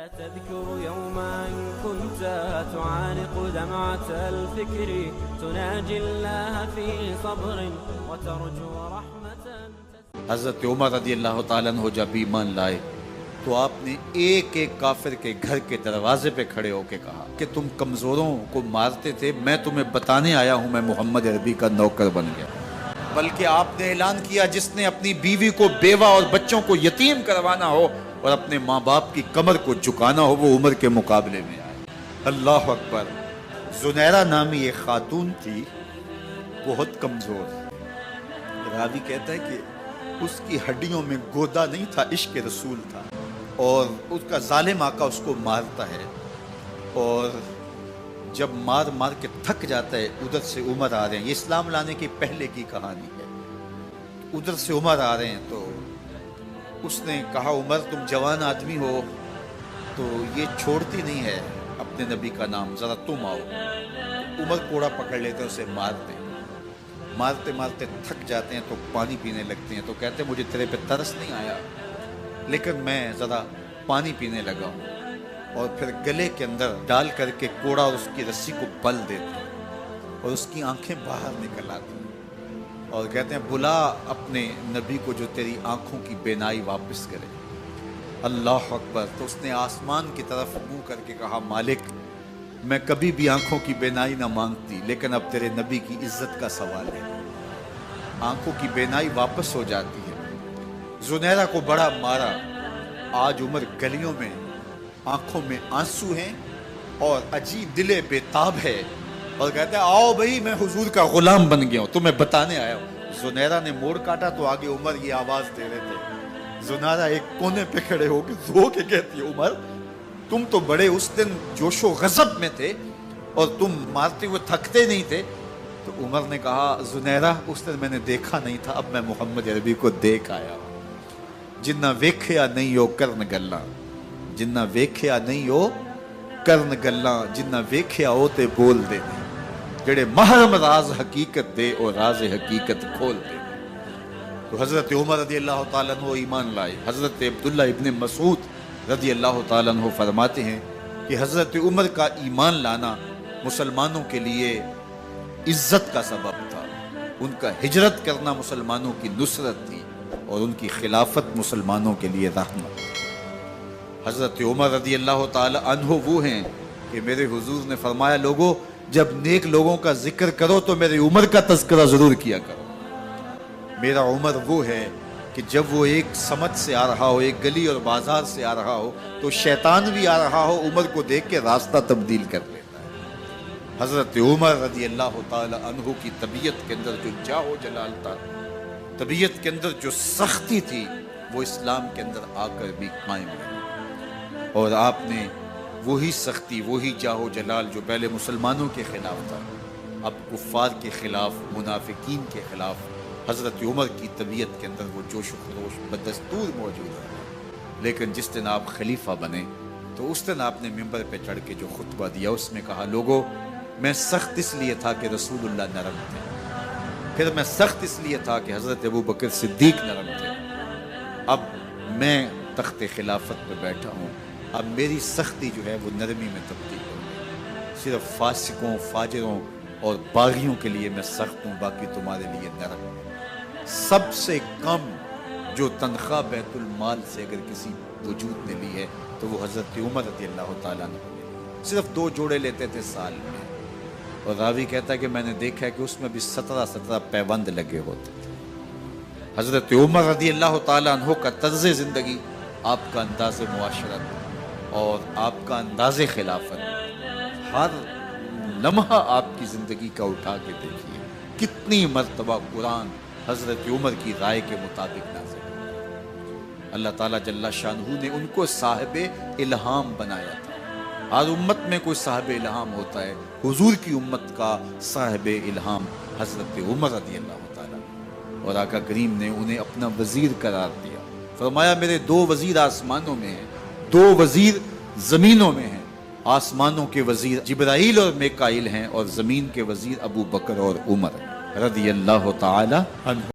تذكر يوما كنت تعانق دمعة الفكر تناجي الله في صبر وترجو رحمة. حضرت عمر رضی اللہ تعالیٰ عنہ جب ایمان لائے تو آپ نے ایک ایک کافر کے گھر کے دروازے پہ کھڑے ہو کے کہا کہ تم کمزوروں کو مارتے تھے، میں تمہیں بتانے آیا ہوں میں محمد عربی کا نوکر بن گیا. بلکہ آپ نے اعلان کیا جس نے اپنی بیوی کو بیوہ اور بچوں کو یتیم کروانا ہو اور اپنے ماں باپ کی کمر کو جھکانا ہو وہ عمر کے مقابلے میں آئے. اللہ اکبر. زنیرہ نامی ایک خاتون تھی، بہت کمزور. راوی کہتا ہے کہ اس کی ہڈیوں میں گودا نہیں تھا، عشق رسول تھا، اور اس کا ظالم آقا اس کو مارتا ہے، اور جب مار مار کے تھک جاتا ہے ادھر سے عمر آ رہے ہیں. یہ اسلام لانے کے پہلے کی کہانی ہے. ادھر سے عمر آ رہے ہیں تو اس نے کہا عمر تم جوان آدمی ہو تو یہ چھوڑتی نہیں ہے اپنے نبی کا نام، ذرا تم آؤ. عمر کوڑا پکڑ لیتے اسے مارتے مارتے تھک جاتے ہیں تو پانی پینے لگتے ہیں. تو کہتے ہیں مجھے تیرے پہ ترس نہیں آیا لیکن میں ذرا پانی پینے لگا ہوں، اور پھر گلے کے اندر ڈال کر کے کوڑا اور اس کی رسی کو پل دیتے ہیں اور اس کی آنکھیں باہر نکل آتی ہیں اور کہتے ہیں بلا اپنے نبی کو جو تیری آنکھوں کی بینائی واپس کرے. اللہ اکبر. تو اس نے آسمان کی طرف منہ کر کے کہا مالک میں کبھی بھی آنکھوں کی بینائی نہ مانگتی لیکن اب تیرے نبی کی عزت کا سوال ہے. آنکھوں کی بینائی واپس ہو جاتی ہے. زنیرہ کو بڑا مارا. آج عمر گلیوں میں آنکھوں میں آنسو ہیں اور عجیب دل بے تاب ہے اور کہتے ہیں آؤ بھئی میں حضور کا غلام بن گیا ہوں، تمہیں بتانے آیا ہوں. زنیرہ نے موڑ کاٹا تو آگے عمر یہ آواز دے رہے تھے. زنیرہ ایک کونے پہ کھڑے ہو کے رو کے کہتی ہے عمر تم تو بڑے اس دن جوش و غضب میں تھے اور تم مارتے ہوئے تھکتے نہیں تھے. تو عمر نے کہا زنیرہ اس دن میں نے دیکھا نہیں تھا، اب میں محمد عربی کو دیکھ آیا ہوں. جنہ ویکھیا نہیں ہو کرن گلاں، جنہ ویکھیا نہیں ہو کرن گلاں، جنہ ویکھیا ہو تے بول دے، جڑے محرم راز حقیقت دے اور راز حقیقت کھول دے. تو حضرت عمر رضی اللہ تعالیٰ عنہ ایمان لائے. حضرت عبداللہ ابن مسعود رضی اللہ تعالیٰ عنہ فرماتے ہیں کہ حضرت عمر کا ایمان لانا مسلمانوں کے لیے عزت کا سبب تھا. ان کا ہجرت کرنا مسلمانوں کی نصرت تھی اور ان کی خلافت مسلمانوں کے لیے رحمت. حضرت عمر رضی اللہ تعالی عنہ وہ ہیں کہ میرے حضور نے فرمایا لوگوں جب نیک لوگوں کا ذکر کرو تو میرے عمر کا تذکرہ ضرور کیا کرو. میرا عمر وہ ہے کہ جب وہ ایک سمت سے آ رہا ہو، ایک گلی اور بازار سے آ رہا ہو تو شیطان بھی آ رہا ہو عمر کو دیکھ کے راستہ تبدیل کر لیتا ہے. حضرت عمر رضی اللہ تعالی عنہ کی طبیعت کے اندر جو جاہ و جلال تھا، طبیعت کے اندر جو سختی تھی وہ اسلام کے اندر آ کر بھی قائم رہی. اور آپ نے وہی سختی، وہی جاہ و جلال جو پہلے مسلمانوں کے خلاف تھا اب کفار کے خلاف، منافقین کے خلاف حضرت عمر کی طبیعت کے اندر وہ جوش و خروش بدستور موجود ہے. لیکن جس دن آپ خلیفہ بنے تو اس دن آپ نے ممبر پہ چڑھ کے جو خطبہ دیا اس میں کہا لوگوں میں سخت اس لیے تھا کہ رسول اللہ نرم تھے، پھر میں سخت اس لیے تھا کہ حضرت ابو بکر صدیق نرم تھے، اب میں تخت خلافت پہ بیٹھا ہوں، اب میری سختی جو ہے وہ نرمی میں تبدیل ہو گئی. صرف فاسقوں، فاجروں اور باغیوں کے لیے میں سخت ہوں، باقی تمہارے لیے نرم ہوں. سب سے کم جو تنخواہ بیت المال سے اگر کسی وجود نے لی ہے تو وہ حضرت عمر رضی اللہ تعالیٰ عنہ نے صرف 2 جوڑے لیتے تھے سال میں. اور راوی کہتا ہے کہ میں نے دیکھا ہے کہ اس میں بھی 17 پیوند لگے ہوتے تھے. حضرت عمر رضی اللہ تعالیٰ عنہ کا طرز زندگی، آپ کا انداز معاشرت اور آپ کا انداز خلافت، ہر لمحہ آپ کی زندگی کا اٹھا کے دیکھیے کتنی مرتبہ قرآن حضرت عمر کی رائے کے مطابق نازل ہے. اللہ تعالیٰ جل شانہ نے ان کو صاحب الہام بنایا تھا. ہر امت میں کوئی صاحب الہام ہوتا ہے، حضور کی امت کا صاحب الہام حضرت عمر رضی اللہ تعالیٰ، اور آقا کریم نے انہیں اپنا وزیر قرار دیا. فرمایا میرے 2 وزیر آسمانوں میں ہیں، 2 وزیر زمینوں میں ہیں. آسمانوں کے وزیر جبرائیل اور میکائیل ہیں اور زمین کے وزیر ابو بکر اور عمر رضی اللہ تعالی عنہ.